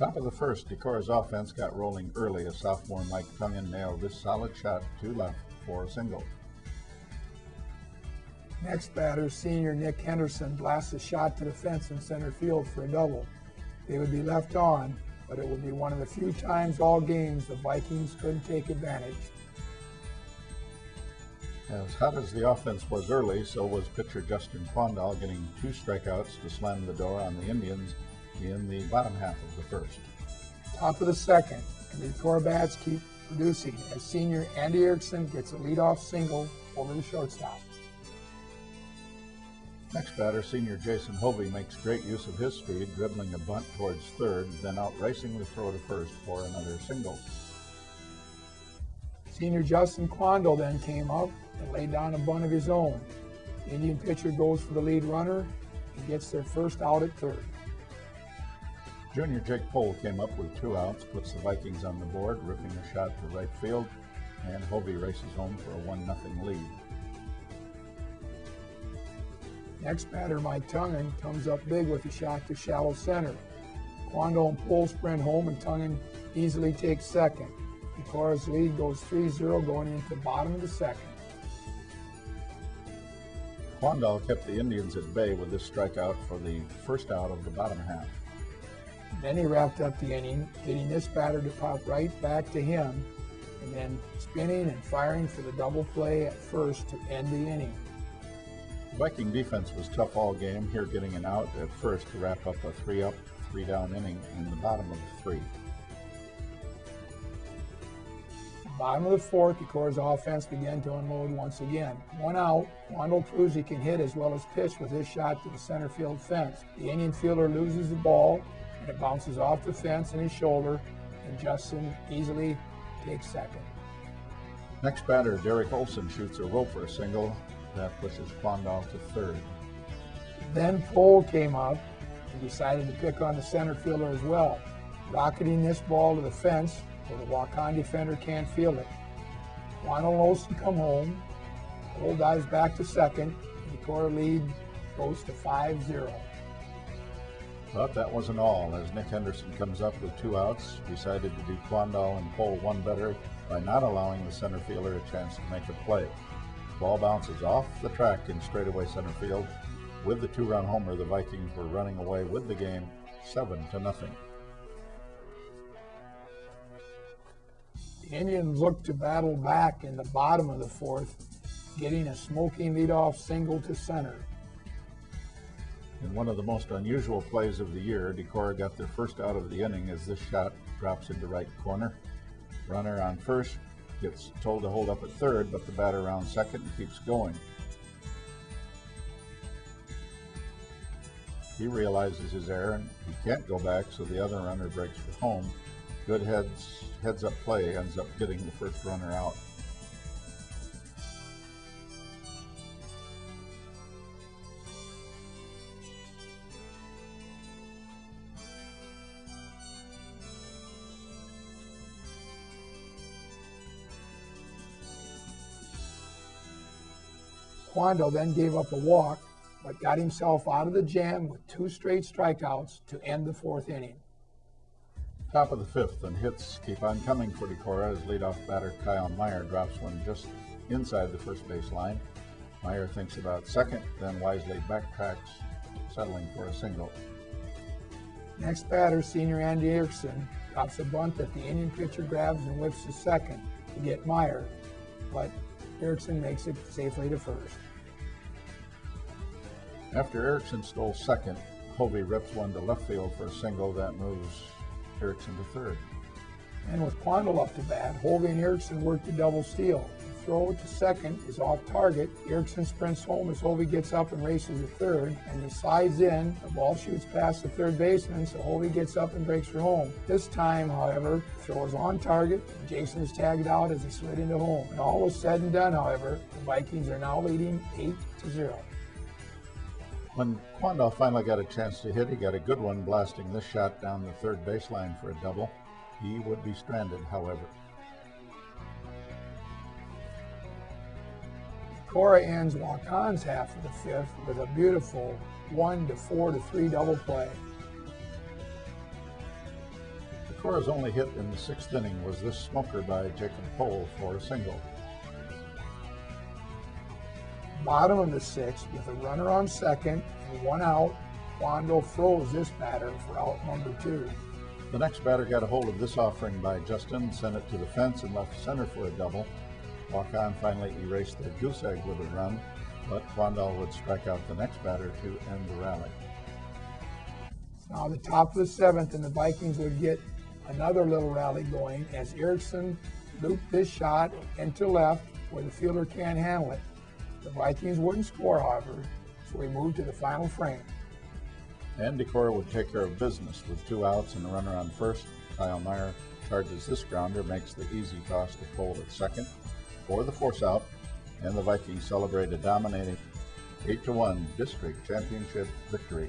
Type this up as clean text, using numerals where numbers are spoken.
Top of the first, Decorah's offense got rolling early as sophomore Mike Tungan nailed this solid shot to left for a single. Next batter, senior Nick Henderson blasts a shot to the fence in center field for a double. They would be left on, but it would be one of the few times all games the Vikings couldn't take advantage. As hot as the offense was early, so was pitcher Justin Quandal getting 2 strikeouts to slam the door on the Indians in the bottom half of the first. Top of the second, and the Decorah bats keep producing as senior Andy Erickson gets a leadoff single over the shortstop. Next batter, senior Jason Hovey makes great use of his speed, dribbling a bunt towards third, then out-racing the throw to first for another single. Senior Justin Quandal then came up and laid down a bunt of his own. The Indian pitcher goes for the lead runner and gets their first out at third. Junior Jake Pohl came up with 2 outs, puts the Vikings on the board, ripping a shot to right field, and Hovey races home for a 1-0 lead. Next batter, Mike Tungan, comes up big with a shot to shallow center. Quandal and Pohl sprint home, and Tungan easily takes second. Decorah's lead goes 3-0 going into the bottom of the second. Quandal kept the Indians at bay with this strikeout for the first out of the bottom half. Then he wrapped up the inning, getting this batter to pop right back to him, and then spinning and firing for the double play at first to end the inning. The Viking defense was tough all game, here getting an out at first to wrap up a 3-up, 3-down inning in the bottom of 3. Bottom of the fourth, Decorah's offense began to unload once again. 1 out, Quandal proves he can hit as well as pitch with his shot to the center field fence. The Indian fielder loses the ball, and it bounces off the fence and his shoulder, and Justin easily takes second. Next batter, Derek Olson shoots a rope for a single that pushes Quandal to third. Then Pohl came up and decided to pick on the center fielder as well, rocketing this ball to the fence where the Waukon defender can't field it. Quandal and Olson come home. Pohl dives back to second, and the Decorah lead goes to 5-0. But that wasn't all, as Nick Henderson comes up with 2 outs, decided to do Quandal and Pohl one better by not allowing the center fielder a chance to make a play. Ball bounces off the track in straightaway center field. With the 2-run homer, the Vikings were running away with the game 7-0. The Indians looked to battle back in the bottom of the fourth, getting a smoking leadoff single to center. In one of the most unusual plays of the year, Decorah got their first out of the inning as this shot drops into right corner. Runner on first gets told to hold up at third, but the batter rounds second and keeps going. He realizes his error and he can't go back, so the other runner breaks for home. Good heads-up play ends up getting the first runner out. Quandal then gave up a walk, but got himself out of the jam with 2 straight strikeouts to end the fourth inning. Top of the fifth, and hits keep on coming for Decorah as leadoff batter Kyle Meyer drops one just inside the first base line. Meyer thinks about second, then wisely backtracks, settling for a single. Next batter, senior Andy Erickson, drops a bunt that the Indian pitcher grabs and whips to second to get Meyer, but Erickson makes it safely to first. After Erickson stole second, Hovey rips one to left field for a single that moves Erickson to third. And with Quandal up to bat, Hovey and Erickson work the double steal. The throw to second is off target. Erickson sprints home as Hovey gets up and races to third, and he slides in. The ball shoots past the third baseman, so Hovey gets up and breaks for home. This time, however, the throw is on target, and Jason is tagged out as he slid into home. When all was said and done, however, the Vikings are now leading 8-0. When Quandal finally got a chance to hit, he got a good one, blasting this shot down the third baseline for a double. He would be stranded, however. Decorah ends Waukon's half of the fifth with a beautiful 1-4-3 double play. Decora's only hit in the 6th inning was this smoker by Jacob Pohl for a single. Bottom of the 6th, with a runner on second and 1 out, Quando froze this batter for out number 2. The next batter got a hold of this offering by Justin, sent it to the fence and left center for a double. Waukon finally erased their goose egg with a run, but Quando would strike out the next batter to end the rally. Now the top of the 7th, and the Vikings would get another little rally going as Erickson looped this shot into left where the fielder can't handle it. The Vikings wouldn't score, however, so we moved to the final frame. And Decora would take care of business with 2 outs and a runner on first. Kyle Meyer charges this grounder, makes the easy toss to Pohl at second for the force out, and the Vikings celebrate a dominating 8-1 district championship victory.